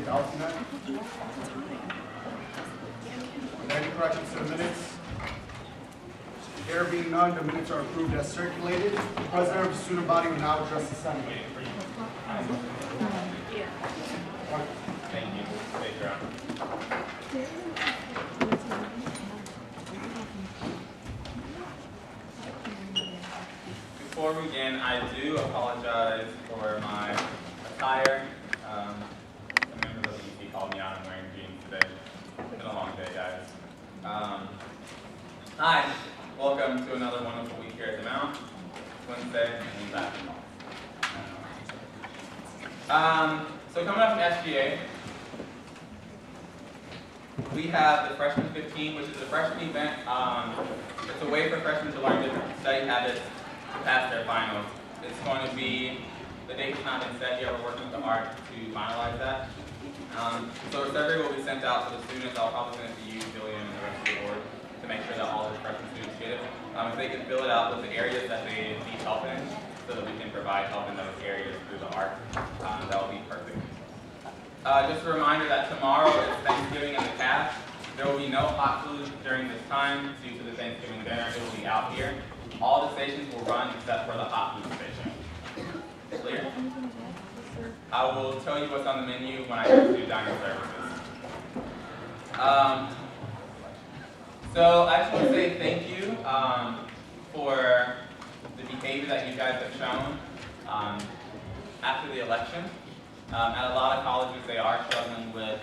alternate. Any corrections to the minutes? There being none, the minutes are approved as circulated. The president of the student body will now address the Senate. Thank you. Stay around. Before we begin, I do apologize for my attire. Some members of the UC called me out. I'm wearing jeans today. It's been a long day, guys. Hi, welcome to another wonderful week here at the Mount. Wednesday, and basketball. So coming up from SGA, we have the Freshman 15, which is a freshman event. It's a way for freshmen to learn different study habits to pass their finals. It's going to be, the date's not been set yet, we're working with the ARC to finalize that. So a survey will be sent out to the students. I'll probably send it to you, Jillian, and the rest of the board to make sure that all the freshman students get it. If they can fill it out with the areas that they need help in, so that we can provide help in those areas through the ARC, that will be perfect. Just a reminder that tomorrow is Thanksgiving in the CAF. There will be no hot food during this time due to the Thanksgiving dinner. It will be out here. All the stations will run except for the hot food station. Clear? I will tell you what's on the menu when I get to dining services. So I just want to say thank you for the behavior that you guys have shown after the election. At a lot of colleges, they are struggling with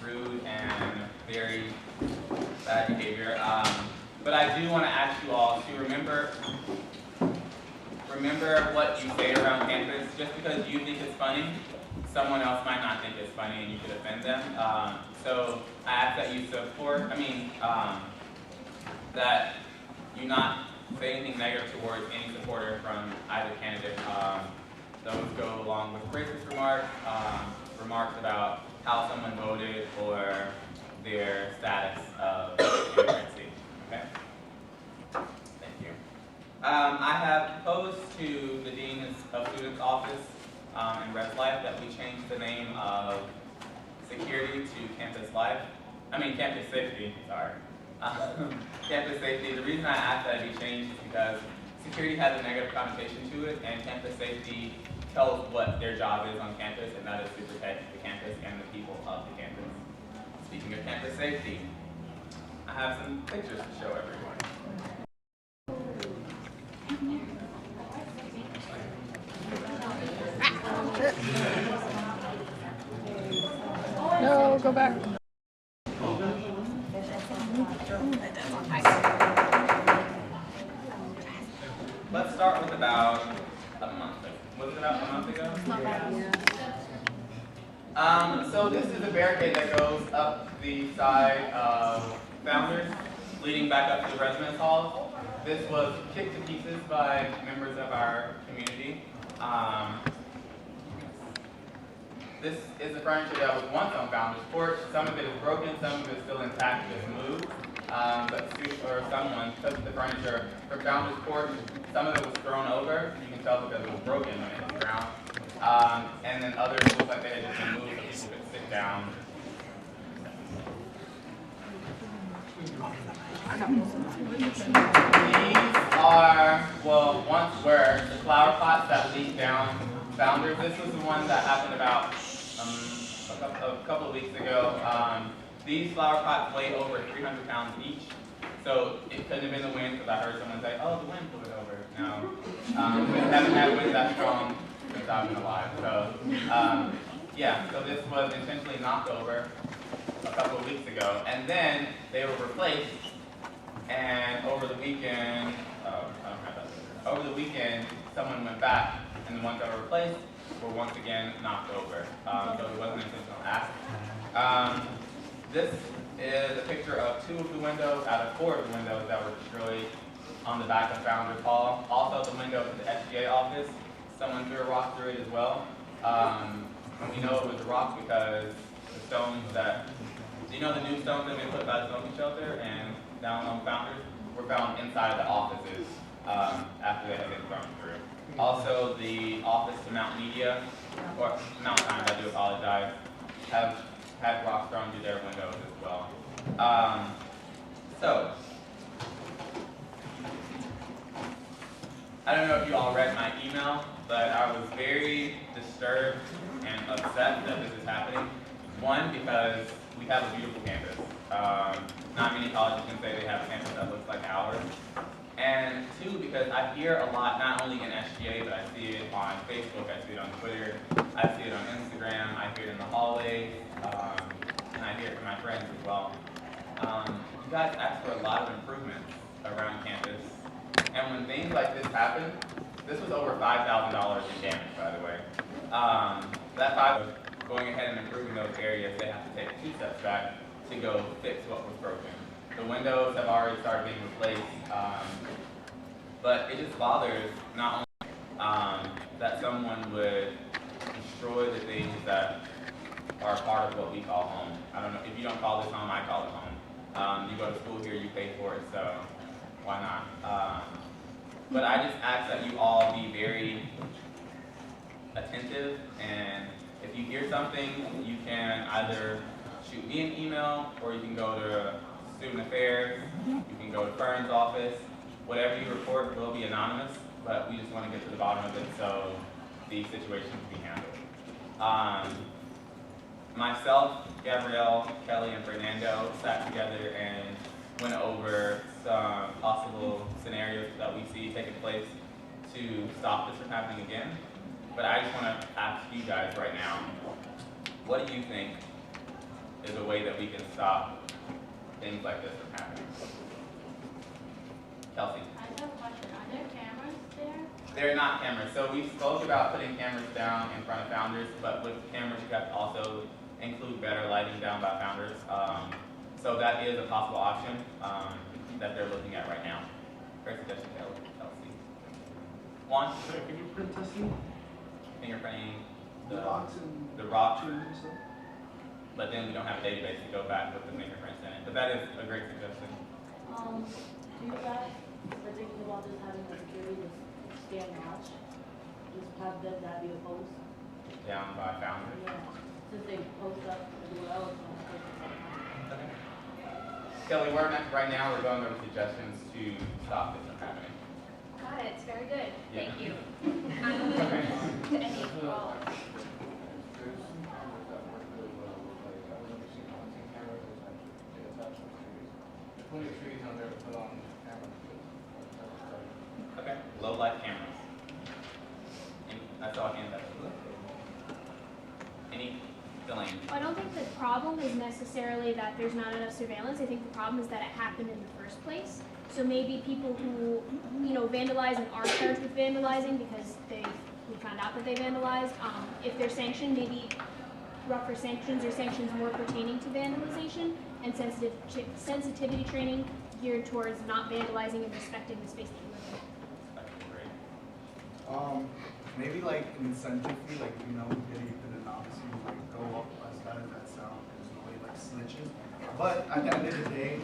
rude and very bad behavior. But I do want to ask you all to remember what you say around campus. Just because you think it's funny, someone else might not think it's funny and you could offend them. So I ask that you support, that you not say anything negative towards any supporter from either candidate. Those go along with racist remarks, remarks about how someone voted or their status of immigrantcy. Okay? Thank you. I have proposed to the Dean of Students Office in Res Life that we change the name of security to campus safety, sorry. Campus safety. The reason I asked that it be changed is because security has a negative connotation to it, and campus safety tells what their job is on campus, and that is to protect the campus and the people of the campus. Speaking of campus safety, I have some pictures to show everyone. No, go back. Let's start with about a month ago. Was it about a month ago? So this is a barricade that goes up the side of Founders, leading back up to the residence halls. This was kicked to pieces by members of our community. This is the furniture that was once on Founders Porch. Some of it is broken, some of it is still intact, just moved. But someone took the furniture from Founders Porch. Some of it was thrown over. You can tell because it was broken when it hit the ground. And then others looked like they had just been moved so people could sit down. These are, well, once were the flower pots that leaked down Founders. This was the one that happened about a couple of weeks ago. These flower pots weigh over 300 pounds each. So it couldn't have been the wind, because I heard someone say, oh, the wind blew it over. No. We haven't had wind that strong since I've been alive. So, yeah, so this was intentionally knocked over a couple of weeks ago. And then they were replaced, and over the weekend, someone went back, and the ones that were replaced were once again knocked over. So it wasn't an intentional act. This is a picture of 2 of the windows out of 4 of the windows that were destroyed on the back of Founders Hall. Also the window to the SGA office, someone threw a rock through it as well. And we know it was a rock because the stones that, do you know the new stones that have been put by the zoning shelter and down on Founders were found inside the offices after they had been thrown through. Also the office to Mount Media, or Mount Times, I do apologize. have had rocks thrown through their windows as well. So, I don't know if you all read my email, but I was very disturbed and upset that this is happening. One, because we have a beautiful campus. Not many colleges can say they have a campus that looks like ours. And two, because I hear a lot, not only in SGA, but I see it on Facebook, I see it on Twitter, I see it on Instagram, I hear it in the hallways, and I hear it from my friends as well. You guys ask for a lot of improvements around campus. And when things like this happen, this was over $5,000 in damage, by the way. That $5,000 going ahead and improving those areas, they have to take 2 steps back to go fix what was broken. The windows have already started being replaced, but it just bothers not only that someone would destroy the things that are part of what we call home. I don't know, if you don't call this home, I call it home. You go to school here, you pay for it, so why not? But I just ask that you all be very attentive, and if you hear something, you can either shoot me an email, or you can go to Student Affairs, you can go to Fern's office. Whatever you report will be anonymous, but we just want to get to the bottom of it so the situation can be handled. Myself, Gabrielle, Kelly, and Fernando sat together and went over some possible scenarios that we see taking place to stop this from happening again. But I just want to ask you guys right now, what do you think is a way that we can stop things like this from happening? Kelsey? I have a question. Are there cameras there? They're not cameras. So we spoke about putting cameras down in front of founders, but with cameras you have to also include better lighting down by founders. So that is a possible option that they're looking at right now. Great suggestion, Kelsey. Juan? Sorry, can you print testing? Fingerprinting The rocks and the rock, tubes and stuff? but then we don't have a database to go back with the fingerprints in it. But that is a great suggestion. Do you guys are thinking about just having a security to stand watch? Just have them that be opposed? Down by founders. Yeah. Since they post up everywhere else. Okay. Kelly, we're not, right now we're going over suggestions to stop this from happening. Got it, it's very good, Yeah. thank you. Okay. To any of you all. Plenty of trees out there to put on cameras. Okay. Low light cameras. And that's all hands up. Any feeling? I don't think the problem is necessarily that there's not enough surveillance. I think the problem is that it happened in the first place. So maybe people who, vandalize and are charged with vandalizing because we found out that they vandalized, if they're sanctioned, maybe rougher sanctions or sanctions more pertaining to vandalization and sensitivity training geared towards not vandalizing and respecting the space that you live in. Maybe like an incentive fee, like, getting into the novice, like go up as bad as that sound, there's no way like snitches. But at the end of the day,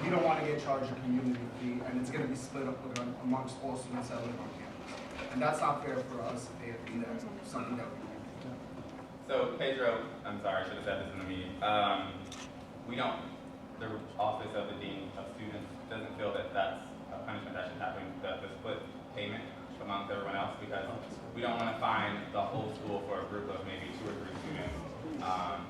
you don't want to get charged a community fee, and it's going to be split up amongst all students that live on campus. And that's not fair for us, AFB, that's something that we do. So Pedro, I'm sorry, I should have said this in the meeting. The office of the dean of students doesn't feel that that's a punishment that should happen, the split payment amongst everyone else, because we don't want to fine the whole school for a group of maybe 2 or 3 students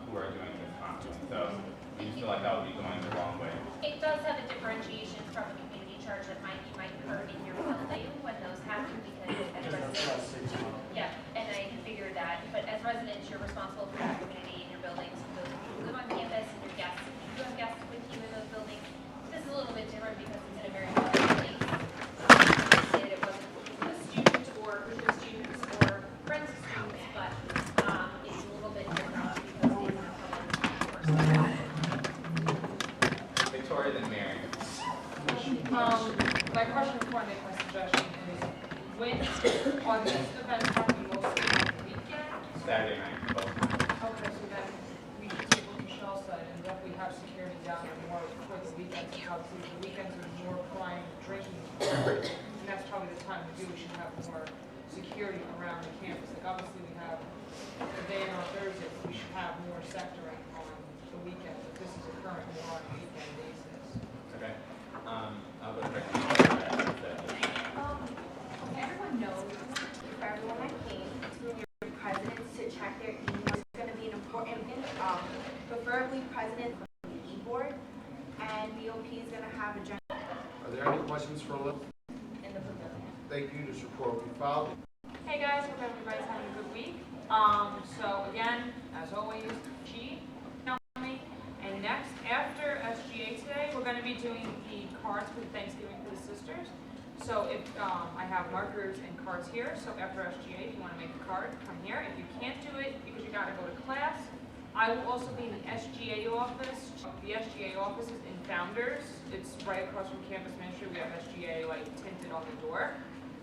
who are doing this constantly. So we just feel like that would be going the wrong way. It does have a differentiation from a community charge that you might incur in your building when those happen, because as residents, yeah, and I figured that, but as residents, you're responsible for your community and your buildings, those people who live on campus and your guests, if you have guests with you in those buildings. This is a little bit different because it's in a very public place. It wasn't a student or a group of students or friends of students, but it's a little bit different because it's in a public course. Victoria, then Mary. My question before I make my suggestion is, when on this event happening mostly on the weekend? Saturday night. Both. Okay, so then we should take what Michelle said and definitely have security down there more for the weekends. Obviously, the weekends are more prime drinking. And that's probably the time to do. We should have more security around the campus. Like obviously we have the day on Thursday, but we should have more sector preferably president of the e-board, and BOP is gonna have a general Are there any questions for Liz? in the pavilion. Thank you. This report will be filed. Hey guys, hope everybody's having a good week. So again, as always, G, me. And next, after SGA today, we're gonna be doing the cards for Thanksgiving for the sisters. So if, I have markers and cards here, so after SGA, if you wanna make a card, come here. If you can't do it because you gotta go to class, I will also be in the SGA office. The SGA office is in Founders. It's right across from Campus Ministry. We have SGA like tinted on the door.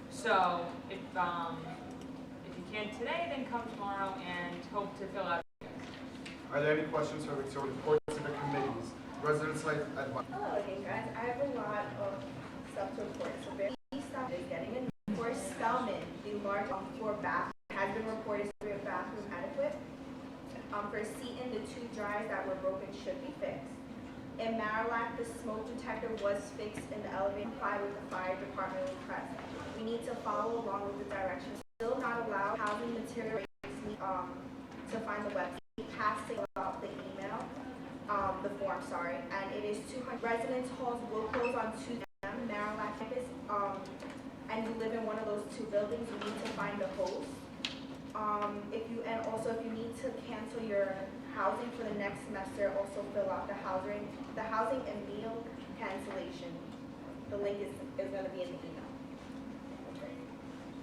So if you can't today, then come tomorrow and hope to fill out. Are there any questions for Victoria? Reports to the committees. Residents like advice. Hello again, guys. I have a lot of stuff to report. So very stuff is getting in. For Spelman, the large floor bath has been reported to be a bathroom adequate. For Seton, the 2 dryers that were broken should be fixed. In Marillac, the smoke detector was fixed in the elevator, comply with the fire department request. We need to follow along with the directions. Still not allowed housing material to find the website. Has to fill out the email, the form, sorry, and it is 200. Residence halls will close on 2 p.m. Marillac campus, and you live in one of those 2 buildings, you need to find the host. If you need to cancel your housing for the next semester, also fill out the housing and meal cancellation. The link is going to be in the email.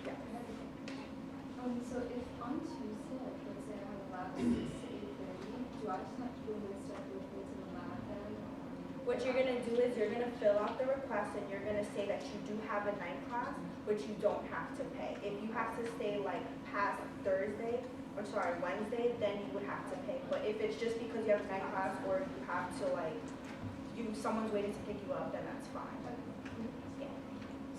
Yeah. So if on Tuesday, like let's say I have a lab at 6 to 8:30, do I just have to bring my stuff with me to the lab then? What you're going to do is you're going to fill out the request and you're going to say that you do have a night class, which you don't have to pay. If you have to stay like past Wednesday, then you would have to pay. But if it's just because you have a night class or you have to someone's waiting to pick you up, then that's fine. Yeah.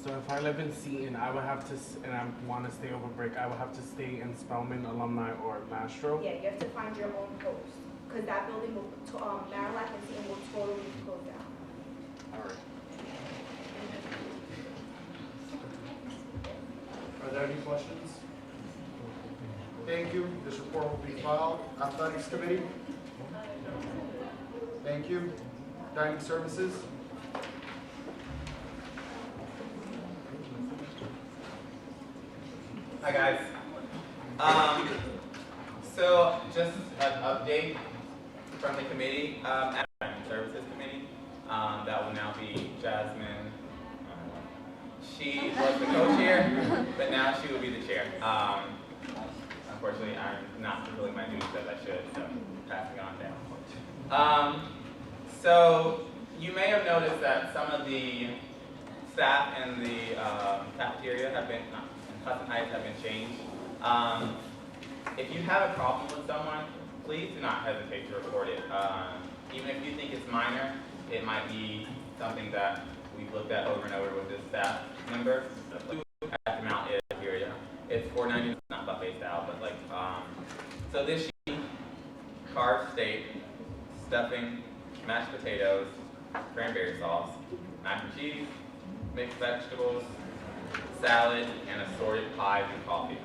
So if I live in Seton, I would have to, and I want to stay over break, I would have to stay in Spelman, Alumni, or Mastro. Yeah, you have to find your own host, because that building will, Marillac and Seton will totally close down. All right. Are there any questions? Thank you. This report will be filed. Athletics Committee. Thank you. Dining Services. Hi guys. So just an update from the committee, at the Services Committee. That will now be Jasmine. She was the co-chair, but now she will be the chair. Unfortunately, I'm not fulfilling my duties as I should, so passing on down. So you may have noticed that some of the staff in the cafeteria have been, in Hudson Heights have been changed. If you have a problem with someone, please do not hesitate to report it. Even if you think it's minor, it might be something that we've looked at over and over with this staff member. At the Mount area, it's $4.90, not buffet style, but so this sheet, carved steak, stuffing, mashed potatoes, cranberry sauce, mac and cheese, mixed vegetables, salad, and assorted pies and coffee.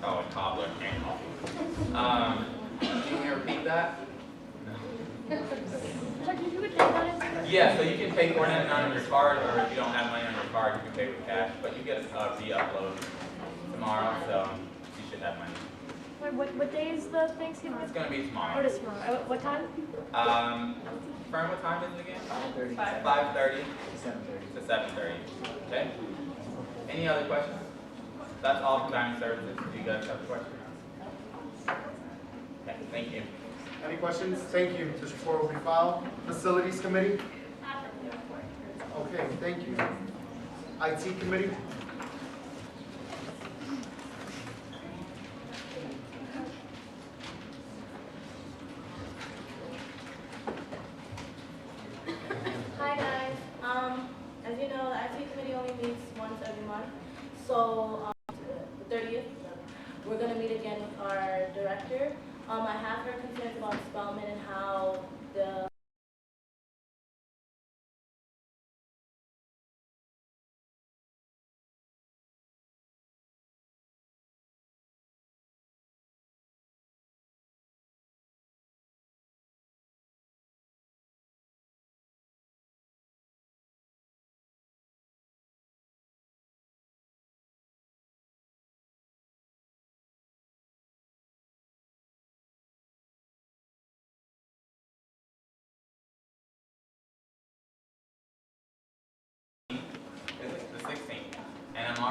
Oh, and cobbler and coffee. Do you want me to repeat that? Yeah, so you can pay $4.99 on your card, or if you don't have money on your card, you can pay with cash. But you get a re-upload tomorrow, so you should have money. Wait, what day is the Thanksgiving? It's going to be tomorrow. What is tomorrow? What time? Fern, what time is it again? 5:30. 5:30 7:30. to 7:30. Okay? Any other questions? That's all from dining services. Do you guys have a question? Okay, thank you. Any questions? Thank you. This report will be filed. Facilities Committee. Okay, thank you. IT Committee. Hi guys, as you know, the IT committee only meets once every month. So the 30th, we're gonna meet again with our director. I have her concerns about Spelman and how the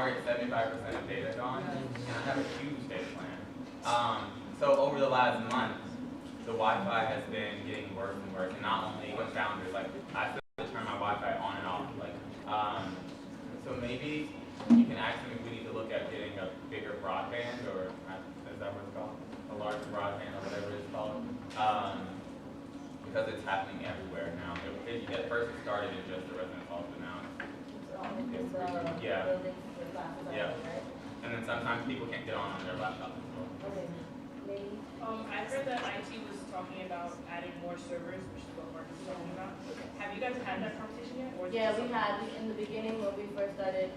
already at 75% of data gone, and I have a huge data plan. So over the last month, the Wi-Fi has been getting worse and worse, and not only with Founders, like I still have to turn my Wi-Fi on and off. Like, so maybe you can ask them if we need to look at getting a bigger broadband, or is that what it's called? A larger broadband, or whatever it's called. Because it's happening everywhere now. At first it started in just the residence halls, but now yeah. Yeah. And then sometimes people can't get on their laptops as well. Okay, maybe. I heard that IT was talking about adding more servers, which is what Mark is talking about. Have you guys had that conversation yet? Or Yeah, we had, in the beginning when we first started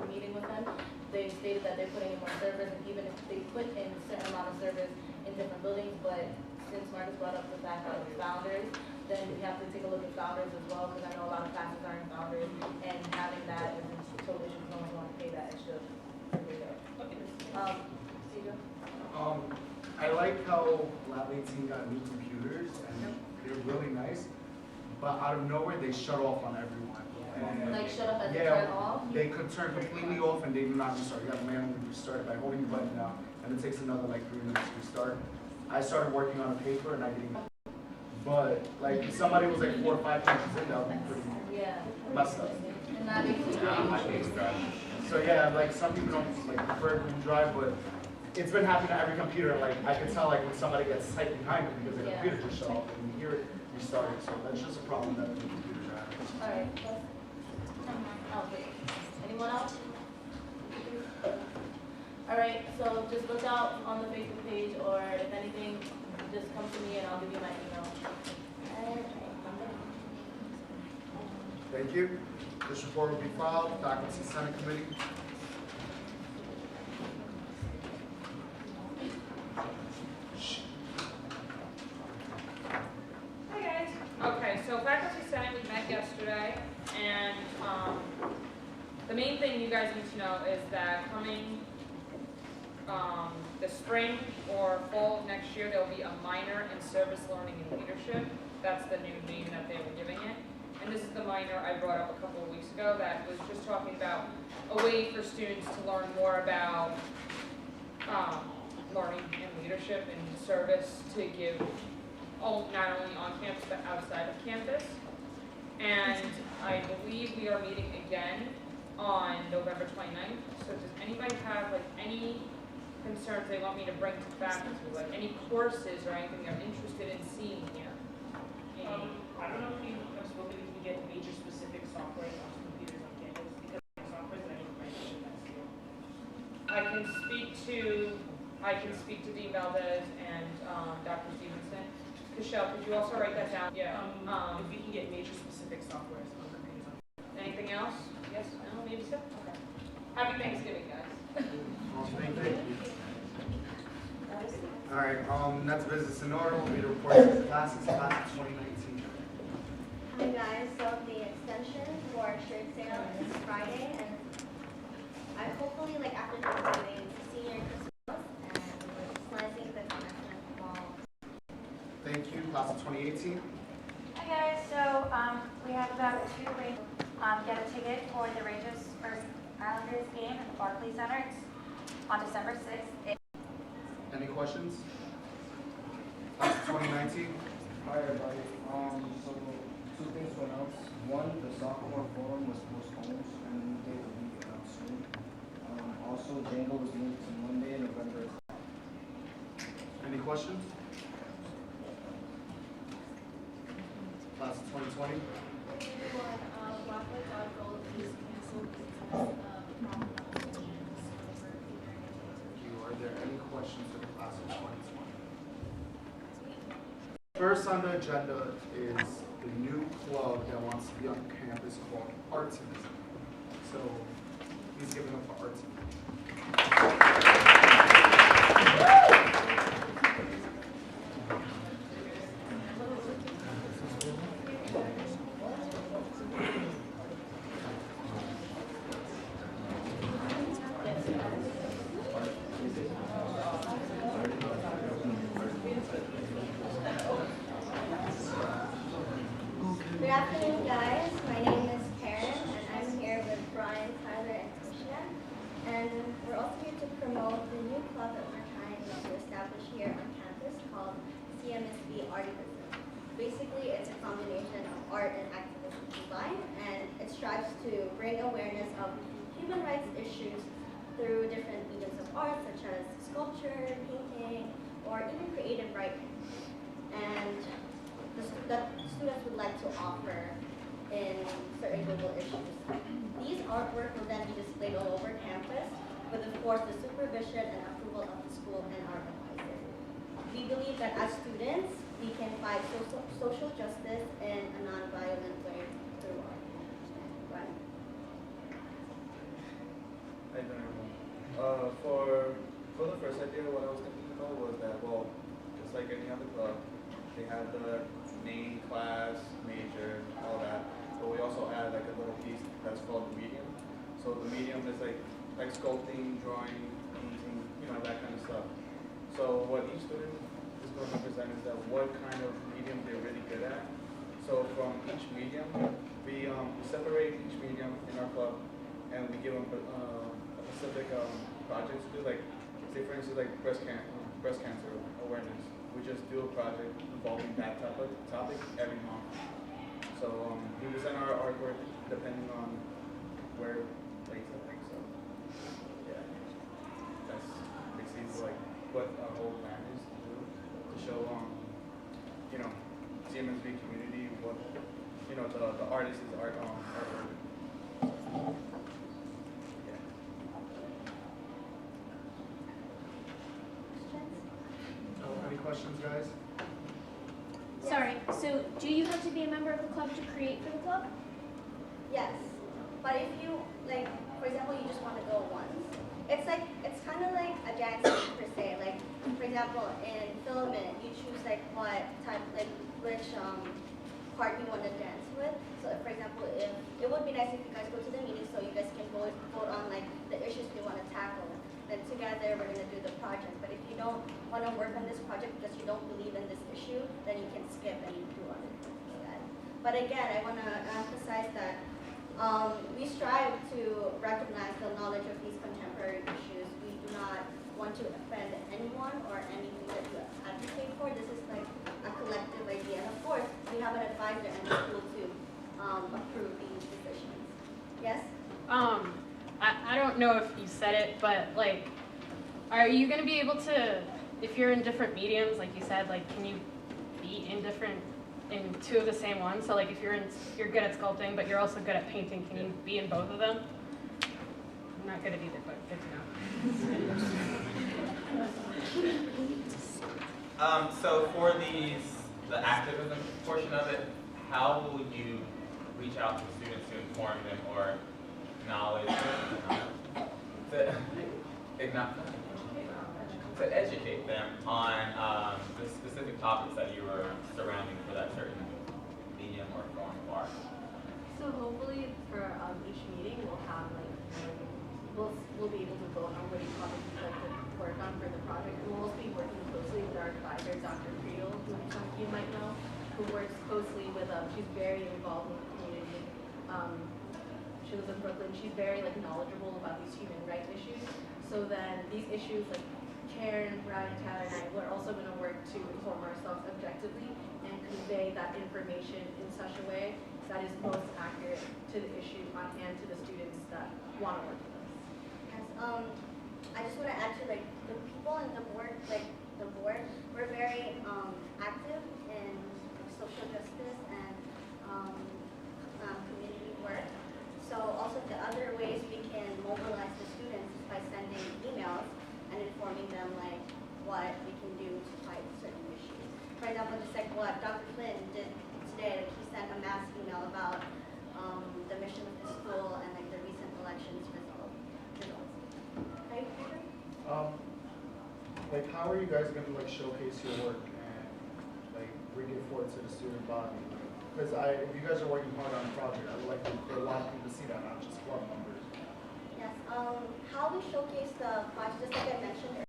meeting with them, they stated that they're putting in more servers, and even if they put in a certain amount of servers in different buildings, but since Marcus brought up the fact of Founders, then we have to take a look at Founders as well, because I know a lot of classes are in Founders, and having that is a total issue, no one wants to pay that extra. Cedar? I like how Lab 18 got new computers, and they're really nice, but out of nowhere, they shut off on everyone. And Like shut up and yeah, turn off? they could turn completely off and they do not restart. You have to manually restart it by holding the button down, and it takes another like 3 minutes to restart. I started working on a paper and I didn't, but like if somebody was like 4 or 5 pages in, that would be pretty messed up. And that makes me So yeah, like some people don't like prefer Google Drive, but it's been happening to every computer. Like I can tell like when somebody gets typed behind it because the computer just shut off and you hear it restarting. So that's just a problem that the computers are having. Alright. Okay. Anyone else? Alright, so just look out on the Facebook page, or if anything, just come to me and I'll give you my email. Thank you. This report will be filed. Faculty Senate Committee. Hi guys. Okay, so Faculty Senate, we met yesterday, and the main thing you guys need to know is that coming the spring or fall of next year, there will be a minor in service learning and leadership. That's the new name that they were giving it. And this is the minor I brought up a couple of weeks ago that was just talking about a way for students to learn more about learning and leadership and service to give not only on campus but outside of campus. And I believe we are meeting again on November 29th. So does anybody have like any concerns they want me to bring to faculty, like any courses or anything they're interested in seeing here? I don't know if you have spoken, if you get major specific software on computers on campus, because software is any information that's here. I can speak to Dean Valdez and Dr. Stevenson. Michelle, could you also write that down? Yeah. If you can get major specific software on computers on campus. Anything else? Yes? No? Maybe so? Okay. Happy Thanksgiving, guys. All right. Next business in order will be the report of the classes, class of 2019. Hi guys, so the extension for our shirt sale is Friday, and I hopefully like after Thanksgiving, senior Christmas, and we're slicing the commencement fall. Thank you, class of 2018. Hi guys, so we have about 2 ways get a ticket for the Rangers vs. Islanders game at the Barclays Center. It's on December 6th. Any questions? Class of 2019. Hi everybody. So 2 things to announce. One, the sophomore forum was postponed and the new date will be announced soon. Also, Django was moved to Monday, November. Any questions? Class of 2020. Blackwood Dog Gold is canceled because of problem Are there any questions for the class of 2020? First on the agenda is the new club that wants to be on campus called Artivism. So he's giving up for Artivism. Good afternoon, guys. My name is Karen, and I'm here with Brian, Tyler, and Krishna. artivism. Basically, it's a combination of art and activist design, and it strives to bring awareness of human rights issues through different mediums of art, such as sculpture, painting, or even creative writing. And the students would like to offer in certain global issues. These artwork will then be displayed all over campus, with of course the supervision and approval of the school and our advisor. We believe that as students, we can fight social justice in a non-violent way through art. Right. Hi there, everyone. For the first idea, what I was thinking about was that, well, just like any other club, they have the main class, major, all that. But we also add like a little piece that's called the medium. So the medium is like sculpting, drawing, painting, you know, that kind of stuff. So what each student is going to present is that what kind of medium they're really good at. So from each medium, we separate each medium in our club, and we give them a specific project to do. Like, say for instance, like breast cancer awareness. We just do a project involving that type of topic every month. So we present our artwork depending on where place I think so. Yeah, that's basically like what our whole plan is to do, to show you know, CMSB community what, you know, the artist's artwork. Yeah. Any questions, guys? Sorry, so do you have to be a member of the club to create for the club? Yes, but if you, like, for example, you just want to go once, it's kind of like a dance per se. Like, for example, in filament, you choose like what type, like which part you want to dance with. So, for example, if it would be nice if you guys go to the meeting so you guys can vote on like the issues you want to tackle. Then together we're going to do the project. But if you don't want to work on this project because you don't believe in this issue, then you can skip and you do other things instead. But again, I want to emphasize that we strive to recognize the knowledge of these contemporary issues. We do not want to offend anyone or anything that you advocate for. This is like a collective idea. And of course, we have an advisor and the school to approve these decisions. Yes? I don't know if you said it, but like, are you going to be able to, if you're in different mediums, like you said, like, can you be in two of the same ones? So like, if you're good at sculpting, but you're also good at painting, can you be in both of them? I'm not good at either, but good to know. So for the activism portion of it, how will you reach out to students to inform them or to educate them on the specific topics that you were surrounding for that certain medium or form of art? So hopefully for each meeting we'll have like, we'll be able to vote on which topics we'd like to work on for the project. And we'll also be working closely with our advisor, Dr. Friedel, who some of you might know, who works closely with, she's very involved in the community. She lives in Brooklyn. She's very like knowledgeable about these human rights issues. So then these issues like Karen, Brian, Tyler, and I, we're also going to work to inform ourselves objectively and convey that information in such a way that is most accurate to the issue on hand to the students that want to work with us. Yes, I just want to add to like the people in the board, we're very active in social justice and community work. So also the other ways we can mobilize the students is by sending emails and informing them like what we can do to fight certain issues. For example, just like what Dr. Flynn did today, like he sent a mass email about the mission of the school and like the recent elections results. Okay, Peter? Like how are you guys going to like showcase your work and like bring it forward to the student body? Because if you guys are working hard on a project, I would like for a lot of people to see that, not just club members. Yes. How we showcase the project, just like I mentioned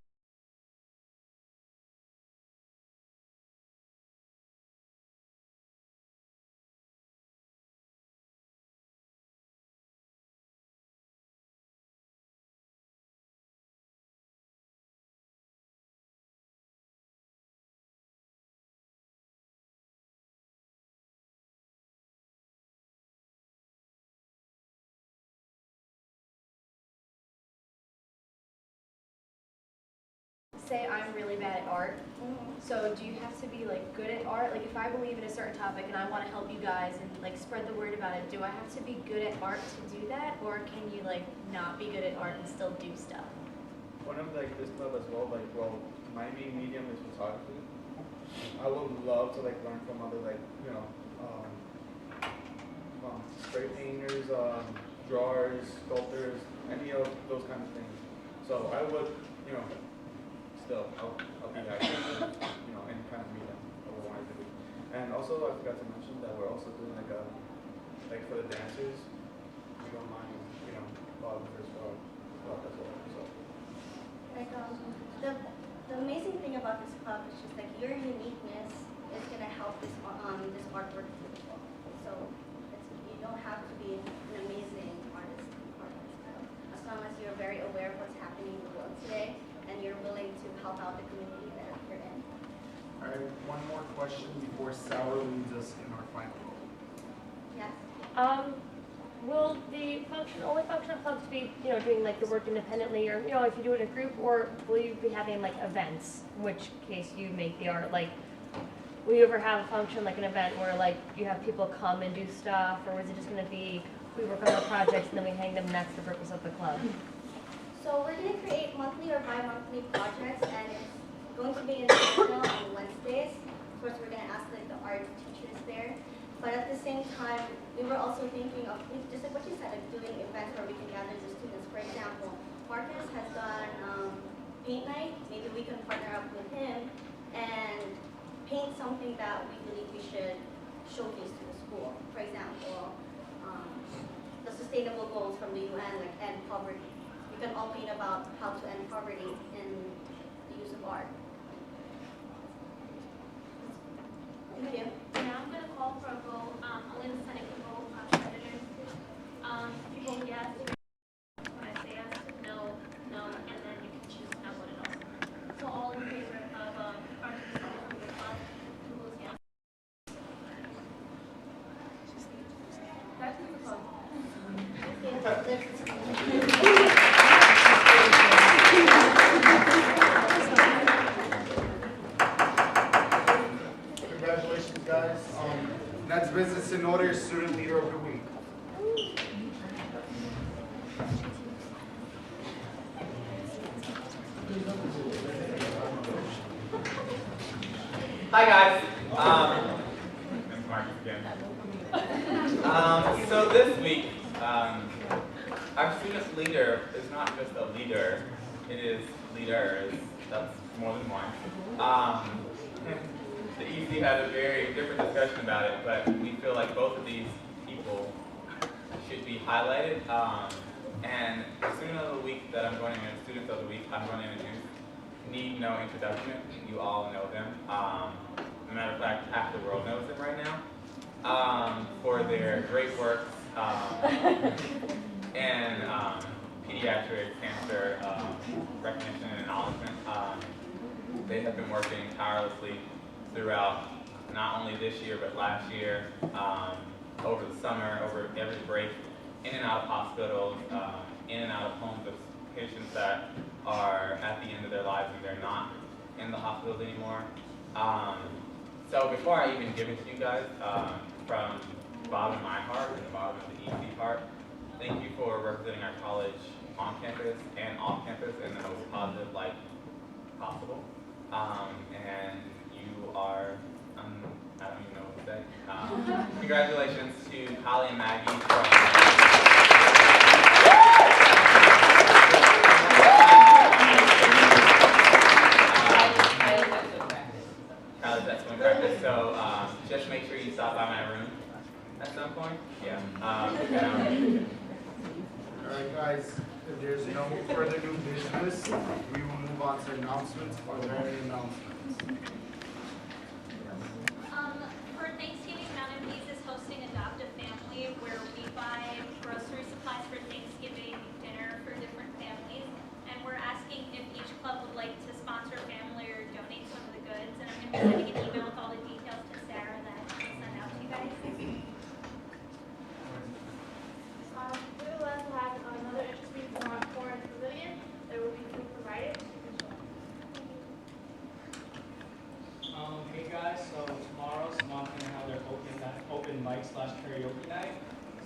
say I'm really bad at art. So do you have to be like good at art? Like if I believe in a certain topic and I want to help you guys and like spread the word about it, do I have to be good at art to do that, or can you like not be good at art and still do stuff? One of like this club as well, like well, my main medium is photography. I would love to like learn from other like spray painters, drawers, sculptors, any of those kind of things. So I would, still I'll be active, any kind of medium I would want to do. And also I forgot to mention that we're also doing like for the dancers, we don't mind, volunteers for club as well. So. Like the amazing thing about this club is just like your uniqueness is gonna help this artwork too. So you don't have to be an amazing artist. As long as you're very aware of what's happening in the world today and you're willing to help out the community that you're in. All right, one more question before Sarah leads us in our final goal. Yes. Will the only function of clubs be, doing like the work independently, or if you do it in a group, or will you be having like events, in which case you make the art? Like, will you ever have a function like an event where like you have people come and do stuff, or is it just going to be we work on our projects and then we hang them next to the purpose of the club? So we're going to create monthly or bi-monthly projects, and it's going to be international on Wednesdays. Of course, we're going to ask like the art teachers there. But at the same time, we were also thinking of, just like what you said, like doing events where we can gather the students. For example, Marcus has done paint night. Maybe we can partner up with him and paint something that we believe we should showcase to the school. For example, the sustainable goals from the UN, like end poverty. We can all paint about how to end poverty in the use of art. Thank you. Now I'm going to call for a vote. Only the Senate can vote. President. You vote yes. When I say yes, no, and then you can choose not vote at all. So all in favor of participation in the club, who votes yes? That's the club. Congratulations, guys. Next business in order is student leader of the week. Hi guys. I'm Marcus again. So this week, our student leader is not just a leader; it is leaders. That's more than one. The EC had a very different discussion about it, but we feel like both of these people should be highlighted. And the student of the week that I'm going to introduce, students of the week I'm going to introduce, need no introduction. You all know them. As a matter of fact, half the world knows them right now for their great work in pediatric cancer recognition and acknowledgement. They have been working tirelessly throughout not only this year but last year, over the summer, over every break, in and out of hospitals, in and out of homes of patients that are at the end of their lives and they're not in the hospitals anymore. So before I even give it to you guys, from the bottom of my heart and the bottom of the EC heart, thank you for representing our college on campus and off campus in the most positive light possible. And you are, I don't even know what to say. Congratulations to Holly and Maggie College Excellent Practice. So just make sure you stop by my room at some point. Yeah. All right, guys. If there's no further new business, we will move on to announcements. Are there any announcements? For Thanksgiving, Mountain Views is hosting Adopt a Family, where we buy grocery supplies for Thanksgiving dinner for different families. And we're asking if each club would like to sponsor a family or donate some of the goods. And I'm going to be sending an email with all the details to Sarah that I can send out to you guys. We will also have another interest meeting from our foreign pavilion. There will be food provided. mic/karaoke night.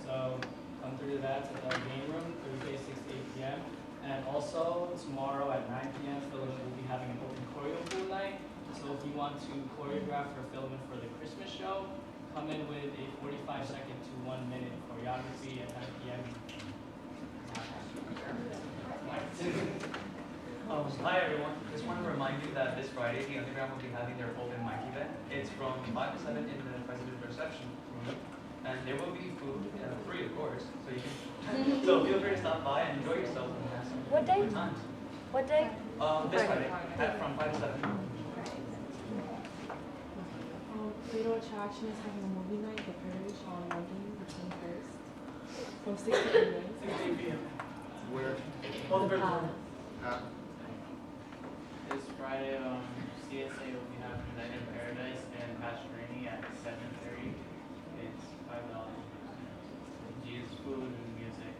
So come through to that at the game room Thursday 6 to 8 p.m. And also tomorrow at 9 p.m. Filament will be having an open choreo pool night. So if you want to choreograph or Filament for the Christmas show, come in with a 45-second to 1 minute choreography at 9 p.m. Hi everyone, just want to remind you that this Friday the Underground will be having their open mic event. It's from 5 to 7 in the President's reception room, and there will be food, free of course, so you can. So feel free to stop by and enjoy yourself and have some What day? good times. What day? This Friday, from 5 to 7. Plato Attraction is having a movie night, The Purge, on Monday, the 21st, from 6 to 8 p.m. 6 to 8 p.m. Where? The Palace. This Friday, CSA will be having Night in Paradise and Pastorini at 7:30. It's $5. Use food and music.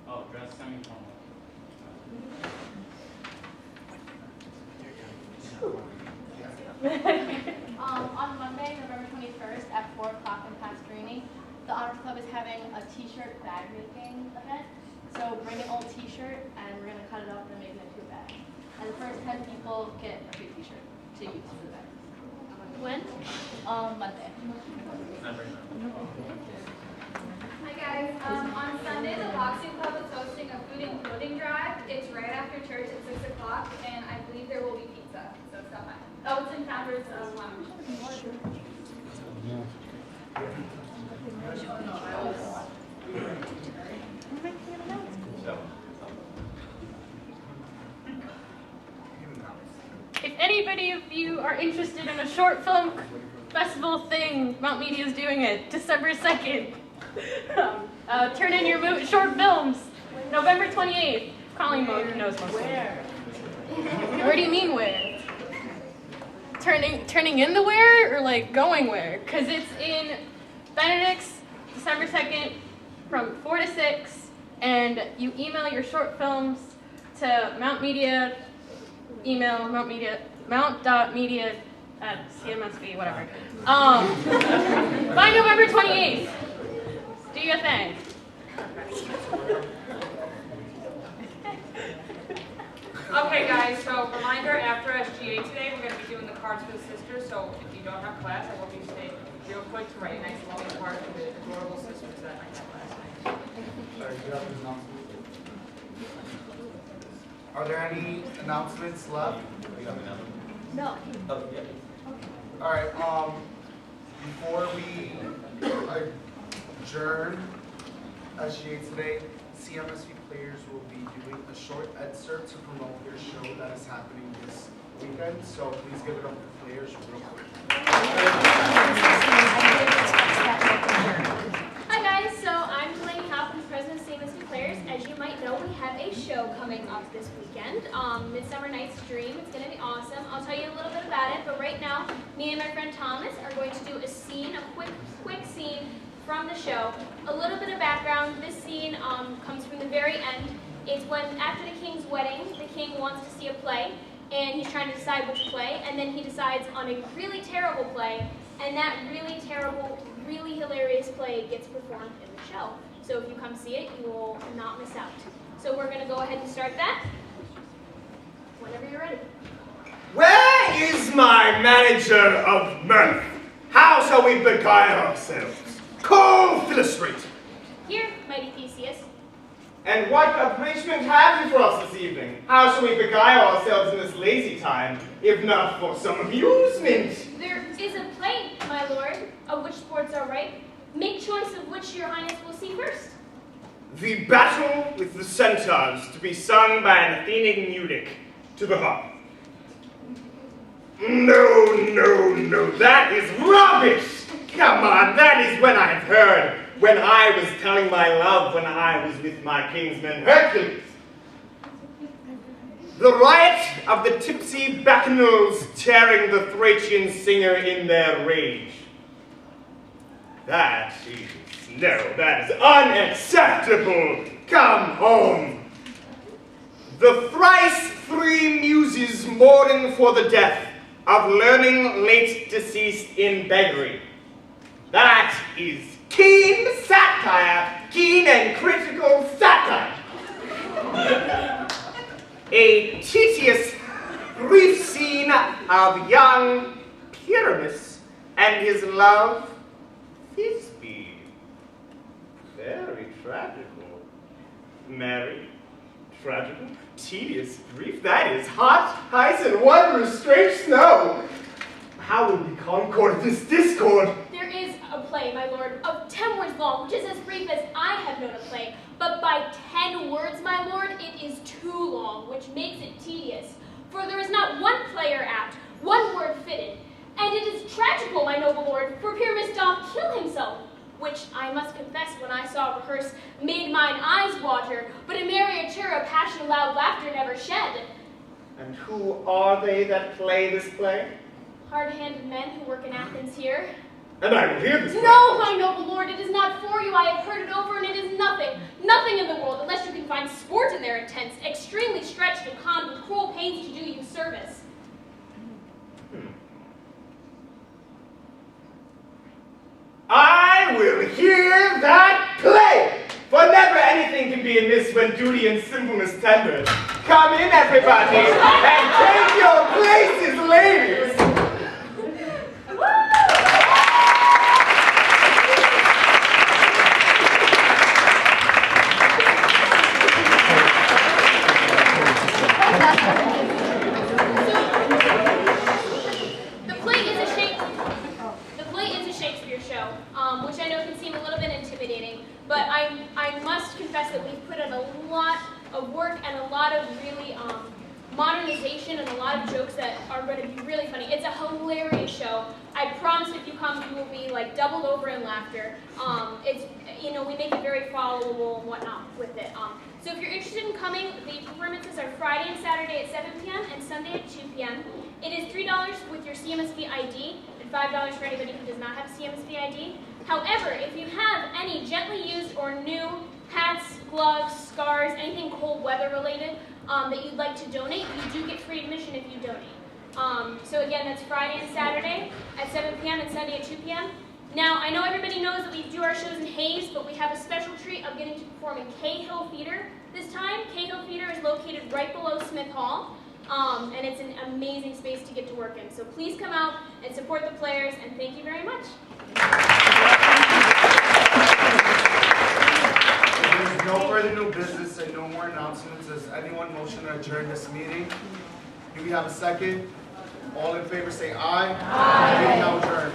Oh, dress semi-formal. On Monday, November 21st at 4 o'clock in Pastorini, the Honors Club is having a t-shirt bag making event. So bring an old t-shirt and we're going to cut it up and make it into a bag. And the first 10 people get a free t-shirt to use for the bag. When? Monday. Hi guys, on Sunday the Loxie Club is hosting a food and clothing drive. It's right after church at 6 o'clock and I believe there will be pizza, so stop by. Oh, it's in Founders Lounge. If anybody of you are interested in a short film festival thing, Mount Media is doing it, December 2nd. Turn in your short films, November 28th. Colleen knows most of them. Where do you mean where? Turning in the where or like going where? Because it's in Benedict's, December 2nd from 4 to 6, and you email your short films to Mount Media, email mount.media at CMSB, whatever. By November 28th. Do your thing. Okay guys, so reminder, after SGA today, we're going to be doing the cards for the sisters, so if you don't have class, I hope you stay real quick to write a nice long card for the adorable sisters that I had last night. Are there any announcements left? No. Oh, yeah. All right, before we adjourn SGA today, CMSV players will be doing a short excerpt to promote their show that is happening this weekend. So please give it up for players real quick. Hi guys, so I'm Delaney Hopkins, president of CMSB Players. As you might know, we have a show coming up this weekend, Midsummer Night's Dream. It's going to be awesome. I'll tell you a little bit about it, but right now, me and my friend Thomas are going to do a scene, a quick scene from the show. A little bit of background, this scene comes from the very end. It's when, after the king's wedding, the king wants to see a play, and he's trying to decide which play, and then he decides on a really terrible play, and that really terrible, really hilarious play gets performed in the show. So if you come see it, you will not miss out. So we're going to go ahead and start that whenever you're ready. Where is my manager of mirth? How shall we beguile ourselves? Call Philostrate. Here, mighty Theseus. And what punishment have you for us this evening? How shall we beguile ourselves in this lazy time, if not for some amusement? There is a play, my lord, of which sports are ripe. Make choice of which your highness will see first. The battle with the centaurs, to be sung by an Athenian eunuch to the harp. No, that is rubbish! Come on, that is when I've heard, when I was telling my love when I was with my kinsman Hercules. The riot of the tipsy bacchanals tearing the Thracian singer in their rage. That is unacceptable. Come home. The thrice three muses mourning for the death of learning late deceased in beggary. That is keen satire, keen and critical satire. A tedious, brief scene of young Pyramus and his love, Thisbe. Very tragical. Merry, tragical, tedious, brief. That is hot, ice, and wondrous strange snow. How will we concord this discord? There is a play, my lord, of 10 words long, which is as brief as I have known a play. But by 10 words, my lord, it is too long, which makes it tedious. For there is not one play or act, one word fitted. And it is tragical, my noble lord, for Pyramus doth kill himself, which I must confess when I saw rehearse made mine eyes water, but a merrier tear of passion loud laughter never shed. And who are they that play this play? Hard-handed men who work in Athens here. And I will hear this play. No, my noble lord, it is not for you. I have heard it over, and it is nothing, nothing in the world, unless you can find sport in their intents, extremely stretched and conned with cruel pains to do you service. I will hear that play, for never anything can be amiss when duty and simpleness tendered. Come in, everybody, and take your places, ladies. Which I know can seem a little bit intimidating, but I must confess that we've put in a lot of work and a lot of really modernization and a lot of jokes that are going to be really funny. It's a hilarious show. I promise if you come, you will be like doubled over in laughter. We make it very followable and whatnot with it. So if you're interested in coming, the performances are Friday and Saturday at 7 p.m. and Sunday at 2 p.m. It is $3 with your CMSB ID and $5 for anybody who does not have CMSB ID. However, if you have any gently used or new hats, gloves, scarves, anything cold weather related that you'd like to donate, you do get free admission if you donate. So again, that's Friday and Saturday at 7 p.m. and Sunday at 2 p.m. Now, I know everybody knows that we do our shows in Hayes, but we have a special treat of getting to perform in Cahill Theater this time. Cahill Theater is located right below Smith Hall, and it's an amazing space to get to work in. So please come out and support the players, and thank you very much. There's no further new business and no more announcements. Does anyone motion to adjourn this meeting? Do we have a second? All in favor say aye. Aye. Meeting now adjourned.